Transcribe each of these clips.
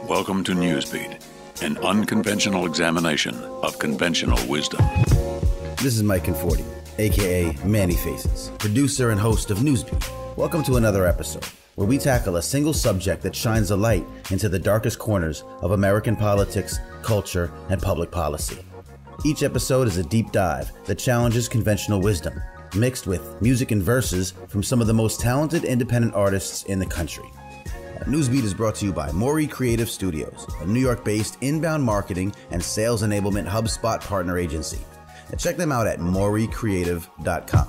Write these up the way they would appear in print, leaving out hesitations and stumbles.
Welcome to Newsbeat, an unconventional examination of conventional wisdom. This is Mike Conforti, aka Manny Faces, producer and host of Newsbeat. Welcome to another episode where we tackle a single subject that shines a light into the darkest corners of American politics, culture, and public policy. Each episode is a deep dive that challenges conventional wisdom, mixed with music and verses from some of the most talented independent artists in the country. Newsbeat is brought to you by Maury Creative Studios, a New York-based inbound marketing and sales enablement HubSpot partner agency. And check them out at maurycreative.com.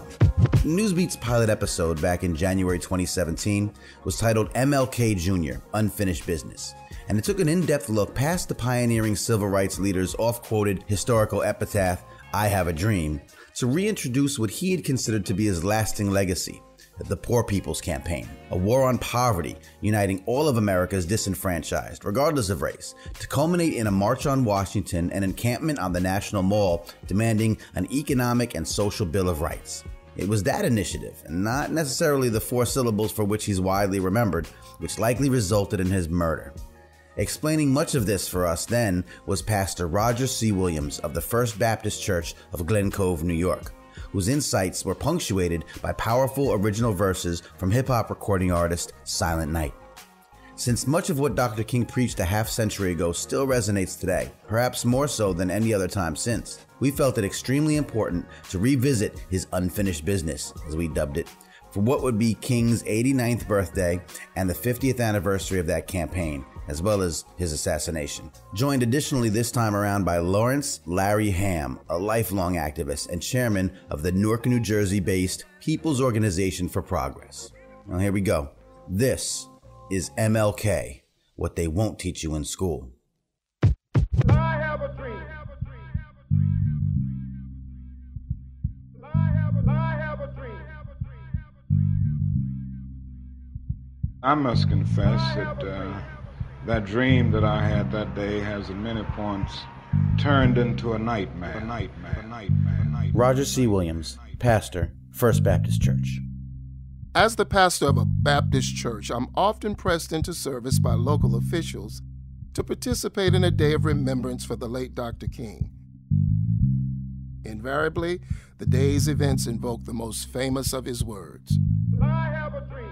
Newsbeat's pilot episode back in January 2017 was titled MLK Jr. Unfinished Business, and it took an in-depth look past the pioneering civil rights leader's oft-quoted historical epitaph, "I have a dream," to reintroduce what he had considered to be his lasting legacy, the Poor People's Campaign, a war on poverty uniting all of America's disenfranchised, regardless of race, to culminate in a march on Washington and encampment on the National Mall demanding an economic and social bill of rights. It was that initiative, and not necessarily the four syllables for which he's widely remembered, which likely resulted in his murder. Explaining much of this for us then was Pastor Roger C. Williams of the First Baptist Church of Glen, Cove, New York, whose insights were punctuated by powerful original verses from hip-hop recording artist Silent Night. Since much of what Dr. King preached a half-century ago still resonates today, perhaps more so than any other time since, we felt it extremely important to revisit his unfinished business, as we dubbed it, for what would be King's 89th birthday and the 50th anniversary of that campaign, as well as his assassination. Joined additionally this time around by Lawrence Larry Hamm, a lifelong activist and chairman of the Newark, New Jersey-based People's Organization for Progress. Well, here we go. This is MLK, what they won't teach you in school. I have a dream. I have a dream. I must confess that that dream that I had that day has at many points turned into a nightmare. Roger C. Williams, pastor, First Baptist Church. As the pastor of a Baptist church, I'm often pressed into service by local officials to participate in a day of remembrance for the late Dr. King. Invariably, the day's events invoke the most famous of his words. I have a dream.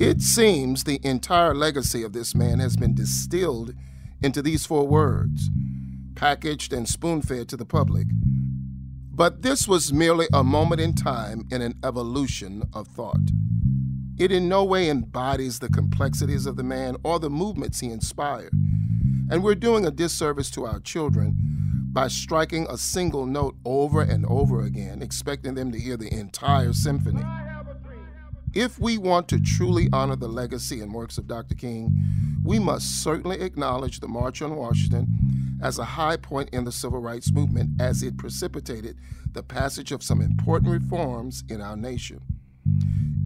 It seems the entire legacy of this man has been distilled into these four words, packaged and spoon-fed to the public. But this was merely a moment in time in an evolution of thought. It in no way embodies the complexities of the man or the movements he inspired. And we're doing a disservice to our children by striking a single note over and over again, expecting them to hear the entire symphony. If we want to truly honor the legacy and works of Dr. King, we must certainly acknowledge the March on Washington as a high point in the civil rights movement, as it precipitated the passage of some important reforms in our nation.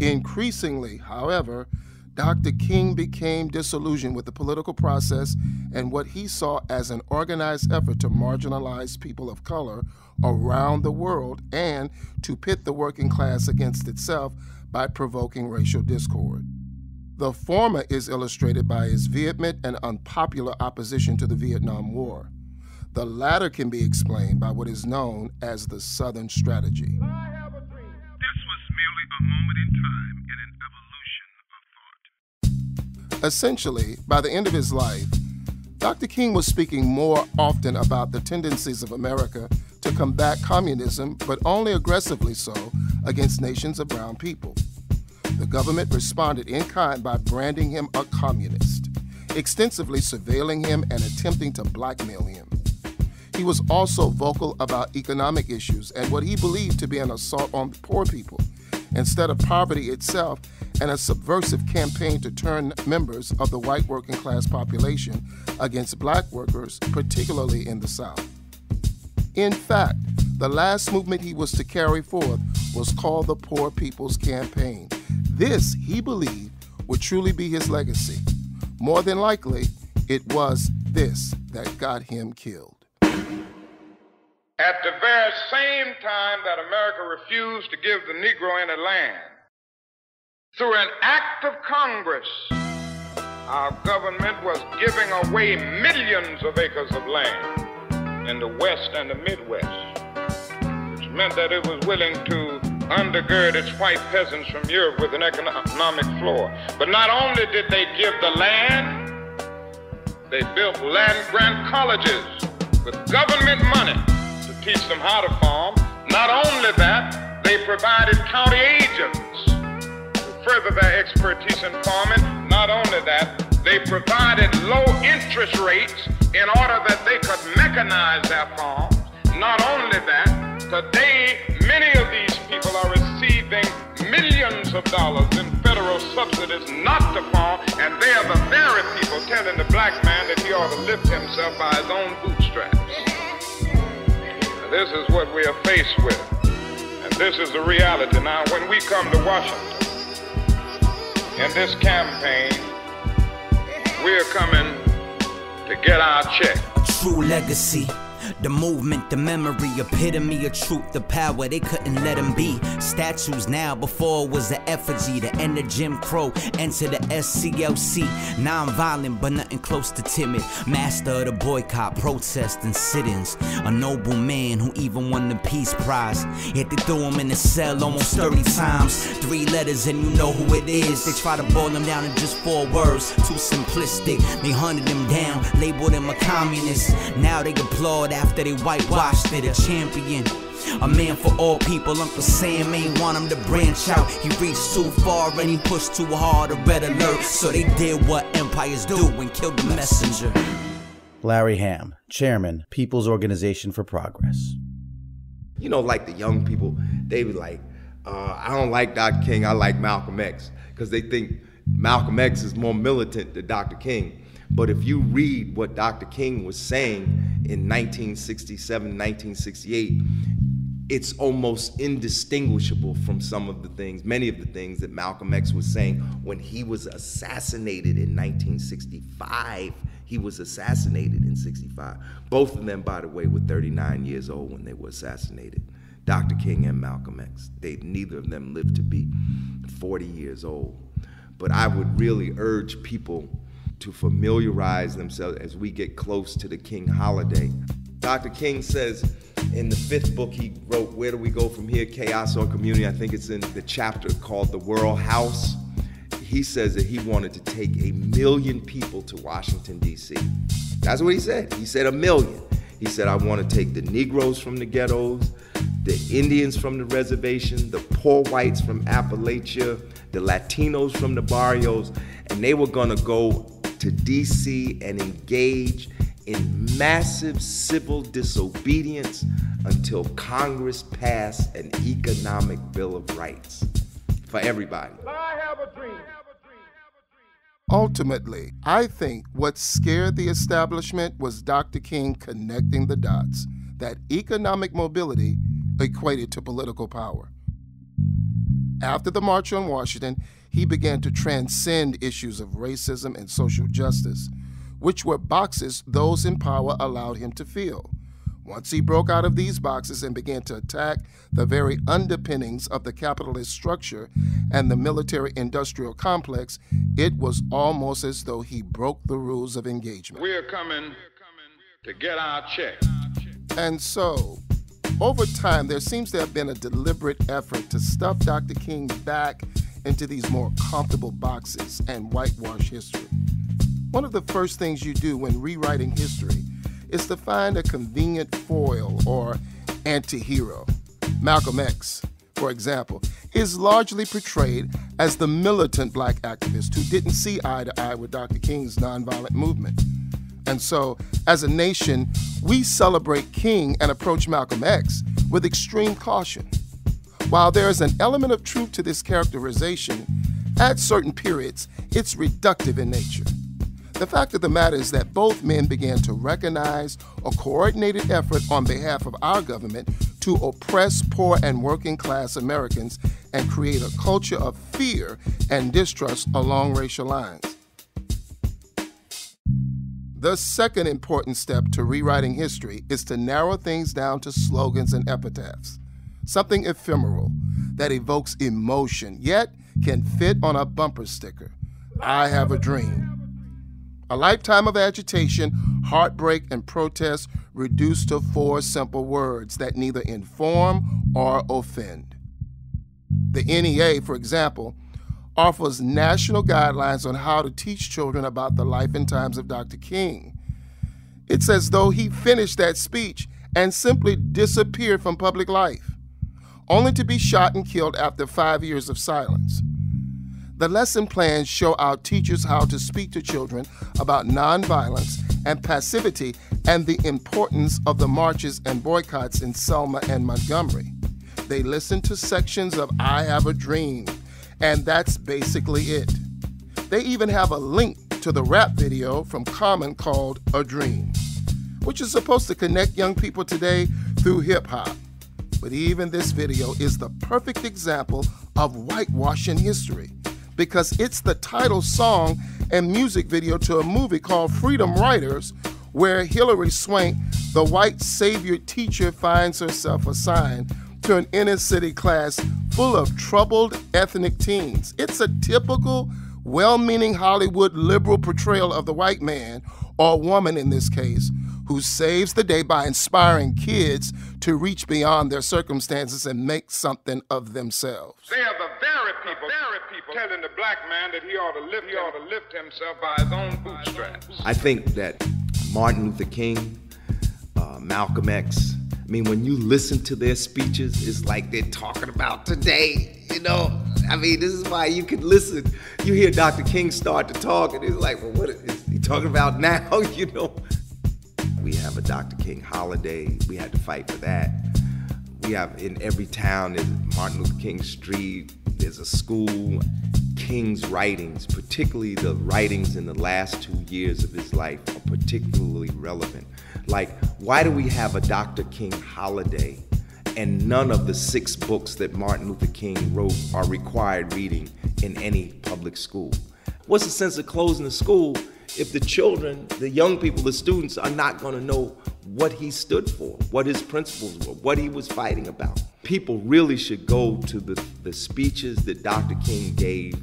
Increasingly, however, Dr. King became disillusioned with the political process and what he saw as an organized effort to marginalize people of color around the world and to pit the working class against itself by provoking racial discord. The former is illustrated by his vehement and unpopular opposition to the Vietnam War. The latter can be explained by what is known as the Southern Strategy. I have a dream. This was merely a moment in time in an evolution of thought. Essentially, by the end of his life, Dr. King was speaking more often about the tendencies of America to combat communism, but only aggressively so against nations of brown people. The government responded in kind by branding him a communist, extensively surveilling him and attempting to blackmail him. He was also vocal about economic issues and what he believed to be an assault on poor people, instead of poverty itself, and a subversive campaign to turn members of the white working class population against black workers, particularly in the South. In fact, the last movement he was to carry forth was called the Poor People's Campaign. This, he believed, would truly be his legacy. More than likely, it was this that got him killed. At the very same time that America refused to give the Negro any land, through an act of Congress, our government was giving away millions of acres of land in the West and the Midwest, which meant that it was willing to undergird its white peasants from Europe with an economic floor. But not only did they give the land, they built land-grant colleges with government money to teach them how to farm. Not only that, they provided county agents to further their expertise in farming. Not only that, they provided low interest rates in order that they could mechanize their farms. Not only that, today many of these people are receiving millions of dollars in federal subsidies not to farm, and they are the very people telling the black man that he ought to lift himself by his own bootstraps. Now, this is what we are faced with, and this is the reality. Now, when we come to Washington in this campaign, we're coming to get our check. True legacy. The movement, the memory, epitome of truth, the power, they couldn't let him be. Statues now, before it was the effigy, the end of Jim Crow, enter the SCLC. Non-violent, but nothing close to timid. Master of the boycott, protest, and sit-ins. A noble man who even won the Peace Prize. Yet they threw him in the cell almost 30 times. 3 letters and you know who it is. They try to boil him down in just 4 words. Too simplistic, they hunted him down, labeled him a communist. Now they applaud after they whitewashed it, a champion. A man for all people, Uncle Sam ain't want him to branch out. He reached too far and he pushed too hard, a red alert. So they did what empires do and killed the messenger. Larry Hamm, Chairman, People's Organization for Progress. You know, like the young people, they be like, I don't like Dr. King, I like Malcolm X. Because they think Malcolm X is more militant than Dr. King. But if you read what Dr. King was saying in 1967, 1968, it's almost indistinguishable from some of the things, many of the things that Malcolm X was saying when he was assassinated in 1965. He was assassinated in 65. Both of them, by the way, were 39 years old when they were assassinated. Dr. King and Malcolm X. Neither of them lived to be 40 years old. But I would really urge people to familiarize themselves as we get close to the King holiday. Dr. King says in the 5th book he wrote, Where Do We Go From Here, Chaos or Community? I think it's in the chapter called The World House. He says that he wanted to take 1 million people to Washington, D.C. That's what he said. He said 1 million. He said, I want to take the Negroes from the ghettos, the Indians from the reservation, the poor whites from Appalachia, the Latinos from the barrios, and they were gonna go to DC and engage in massive civil disobedience until Congress passed an economic Bill of Rights for everybody. I have a dream. Ultimately, I think what scared the establishment was Dr. King connecting the dots, that economic mobility equated to political power. After the March on Washington, he began to transcend issues of racism and social justice, which were boxes those in power allowed him to fill. Once he broke out of these boxes and began to attack the very underpinnings of the capitalist structure and the military-industrial complex, it was almost as though he broke the rules of engagement. We're coming to get our check. And so, over time, there seems to have been a deliberate effort to stuff Dr. King back into these more comfortable boxes and whitewash history. One of the first things you do when rewriting history is to find a convenient foil or anti-hero. Malcolm X, for example, is largely portrayed as the militant black activist who didn't see eye to eye with Dr. King's nonviolent movement. And so, as a nation, we celebrate King and approach Malcolm X with extreme caution. While there is an element of truth to this characterization, at certain periods, it's reductive in nature. The fact of the matter is that both men began to recognize a coordinated effort on behalf of our government to oppress poor and working class Americans and create a culture of fear and distrust along racial lines. The second important step to rewriting history is to narrow things down to slogans and epitaphs, something ephemeral that evokes emotion, yet can fit on a bumper sticker. I have a dream. A lifetime of agitation, heartbreak, and protest reduced to 4 simple words that neither inform or offend. The NEA, for example, offers national guidelines on how to teach children about the life and times of Dr. King. It's as though he finished that speech and simply disappeared from public life, only to be shot and killed after 5 years of silence. The lesson plans show our teachers how to speak to children about nonviolence and passivity and the importance of the marches and boycotts in Selma and Montgomery. They listen to sections of I Have a Dream, and that's basically it. They even have a link to the rap video from Common called A Dream, which is supposed to connect young people today through hip-hop. But even this video is the perfect example of whitewashing history, because it's the title song and music video to a movie called Freedom Writers, where Hilary Swank, the white savior teacher, finds herself assigned to an inner-city class full of troubled ethnic teens. It's a typical, well-meaning Hollywood liberal portrayal of the white man, or woman in this case, who saves the day by inspiring kids to reach beyond their circumstances and make something of themselves. They are the very people telling the black man that he ought to lift himself by his own bootstraps. I think that Martin Luther King, Malcolm X, I mean, when you listen to their speeches, it's like they're talking about today, you know? I mean, this is why you can listen. You hear Dr. King start to talk, and it's like, well, what is he talking about now, you know? We have a Dr. King holiday. We had to fight for that. We have in every town, there's Martin Luther King Street, there's a school. King's writings, particularly the writings in the last 2 years of his life, are particularly relevant. Like, why do we have a Dr. King holiday and none of the 6 books that Martin Luther King wrote are required reading in any public school? What's the sense of closing the school if the children, the young people, the students are not going to know what he stood for, what his principles were, what he was fighting about? People really should go to the speeches that Dr. King gave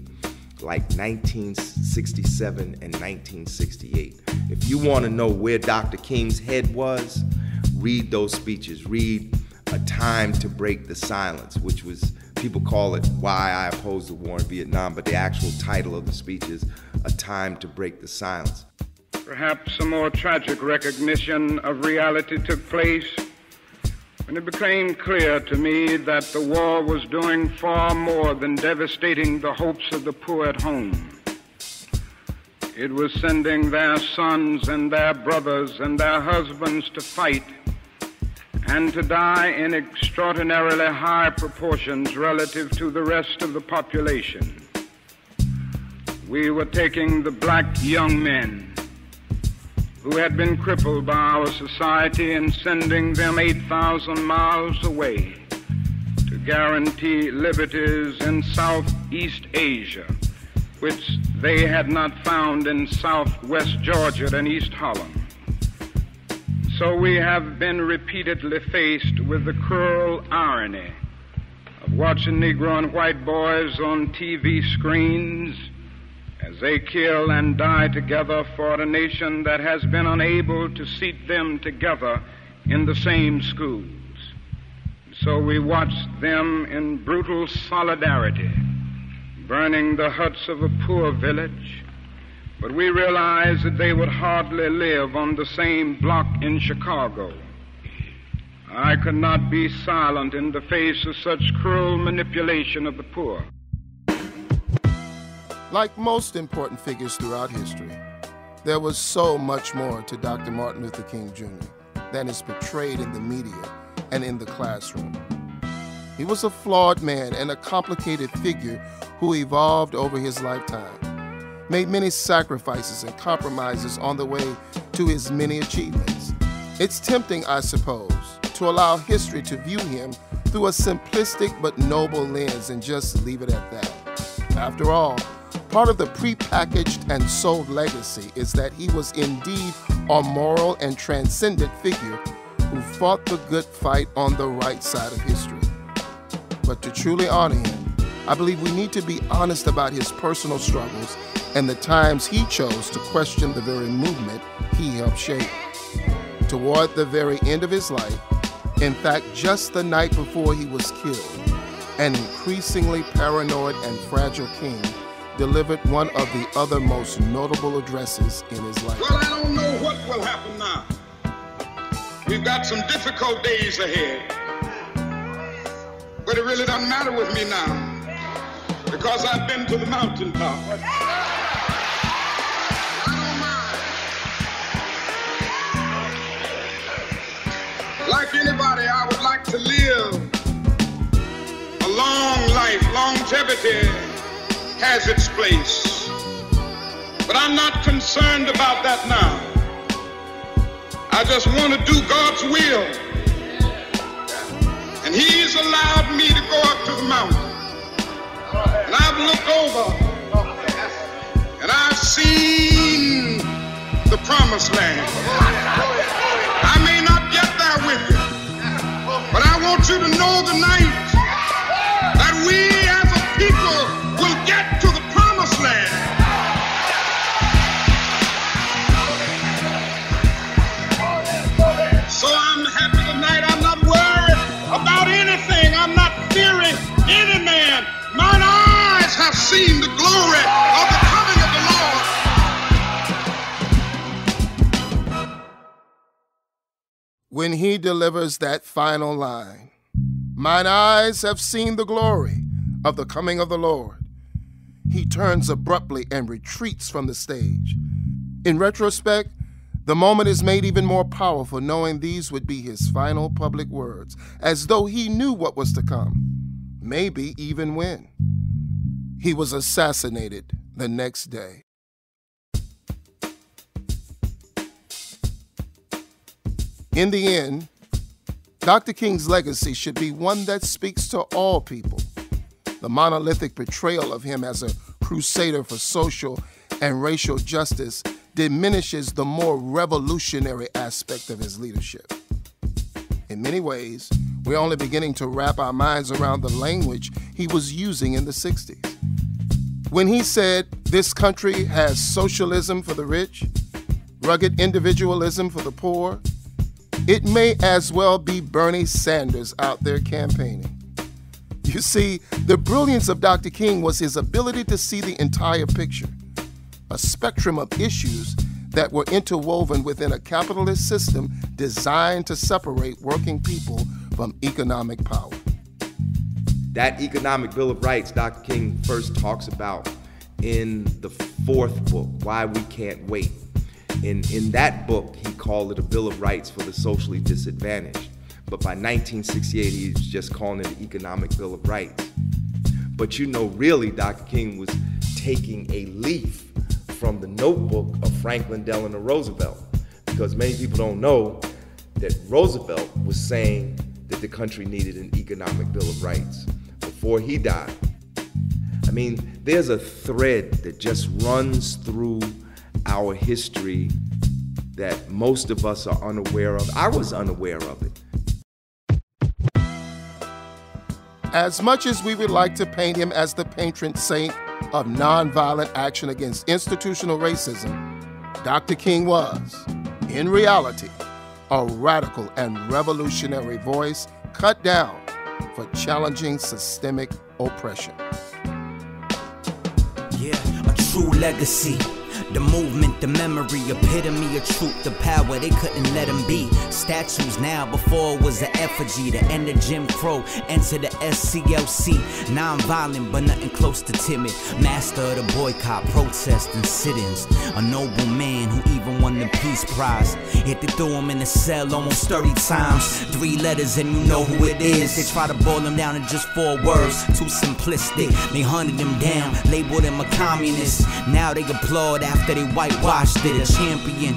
like 1967 and 1968. If you want to know where Dr. King's head was, read those speeches. Read A Time to Break the Silence, which was, people call it Why I Oppose the War in Vietnam, but the actual title of the speech is A Time to Break the Silence. Perhaps a more tragic recognition of reality took place when it became clear to me that the war was doing far more than devastating the hopes of the poor at home. It was sending their sons and their brothers and their husbands to fight and to die in extraordinarily high proportions relative to the rest of the population. We were taking the black young men who had been crippled by our society and sending them 8,000 miles away to guarantee liberties in Southeast Asia, which they had not found in Southwest Georgia and East Holland. So we have been repeatedly faced with the cruel irony of watching Negro and white boys on TV screens as they kill and die together for a nation that has been unable to seat them together in the same schools. So we watch them in brutal solidarity, burning the huts of a poor village, but we realize that they would hardly live on the same block in Chicago. I could not be silent in the face of such cruel manipulation of the poor. Like most important figures throughout history, there was so much more to Dr. Martin Luther King Jr. than is portrayed in the media and in the classroom. He was a flawed man and a complicated figure who evolved over his lifetime, made many sacrifices and compromises on the way to his many achievements. It's tempting, I suppose, to allow history to view him through a simplistic but noble lens and just leave it at that. After all, part of the prepackaged and sold legacy is that he was indeed a moral and transcendent figure who fought the good fight on the right side of history. But to truly honor him, I believe we need to be honest about his personal struggles and the times he chose to question the very movement he helped shape. Toward the very end of his life, in fact, just the night before he was killed, an increasingly paranoid and fragile king delivered one of the other most notable addresses in his life. Well, I don't know what will happen now. We've got some difficult days ahead. But it really doesn't matter with me now, because I've been to the mountaintop. Like anybody, I would like to live a long life. Longevity has its place. But I'm not concerned about that now. I just want to do God's will. And He's allowed me to go up to the mountain. And I've looked over and I've seen the promised land. I may not get there with you, but I want you to know tonight that we as a people will get to the promised land. So I'm happy tonight. I'm not worried about anything. I'm not fearing any man. Mine eyes have seen the glory of the coming of the Lord. When he delivers that final line, "Mine eyes have seen the glory of the coming of the Lord," he turns abruptly and retreats from the stage. In retrospect, the moment is made even more powerful knowing these would be his final public words, as though he knew what was to come, maybe even when. He was assassinated the next day. In the end, Dr. King's legacy should be one that speaks to all people. The monolithic portrayal of him as a crusader for social and racial justice diminishes the more revolutionary aspect of his leadership. In many ways, we're only beginning to wrap our minds around the language he was using in the 60s. When he said, "This country has socialism for the rich, rugged individualism for the poor," it may as well be Bernie Sanders out there campaigning. You see, the brilliance of Dr. King was his ability to see the entire picture, a spectrum of issues that were interwoven within a capitalist system designed to separate working people from economic power. That economic Bill of Rights Dr. King first talks about in the 4th book, Why We Can't Wait. In that book, he called it a Bill of Rights for the socially disadvantaged. But by 1968, he was just calling it an economic Bill of Rights. But you know, really, Dr. King was taking a leaf from the notebook of Franklin Delano Roosevelt, because many people don't know that Roosevelt was saying that the country needed an economic Bill of Rights before he died. I mean, there's a thread that just runs through our history that most of us are unaware of. I was unaware of it. As much as we would like to paint him as the patron saint of nonviolent action against institutional racism, Dr. King was, in reality, a radical and revolutionary voice cut down for challenging systemic oppression. Yeah, a true legacy. The movement, the memory, epitome of truth, the power, they couldn't let him be. Statues now, before it was an effigy. The end of Jim Crow, enter the SCLC. Non-violent, but nothing close to timid. Master of the boycott, protest, and sit-ins. A noble man who even won the Peace Prize. Yet they threw him in the cell almost 30 times. 3 letters and you know who it is. They try to boil him down in just 4 words. Too simplistic. They hunted him down, labeled him a communist. Now they applaud after they whitewashed it. A champion,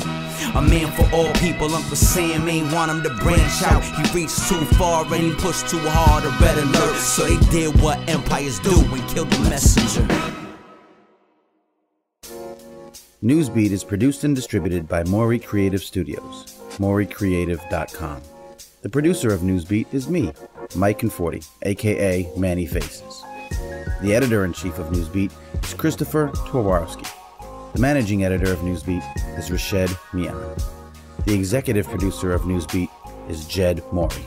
a man for all people. Uncle Sam ain't want him to branch out. He reached too far and he pushed too hard. A red alert, so they did what empires do and killed the messenger. Newsbeat is produced and distributed by Maury Creative Studios, MauryCreative.com. The producer of Newsbeat is me, Mike Conforti, aka Manny Faces. The editor-in-chief of Newsbeat is Christopher Twarowski. The managing editor of Newsbeat is Rashed Mian. The executive producer of Newsbeat is Jed Maury.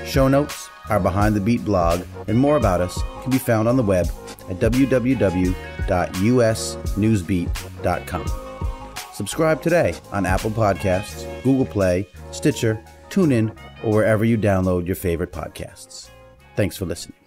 Show notes, our Behind the Beat blog, and more about us can be found on the web at www.usnewsbeat.com. Subscribe today on Apple Podcasts, Google Play, Stitcher, TuneIn, or wherever you download your favorite podcasts. Thanks for listening.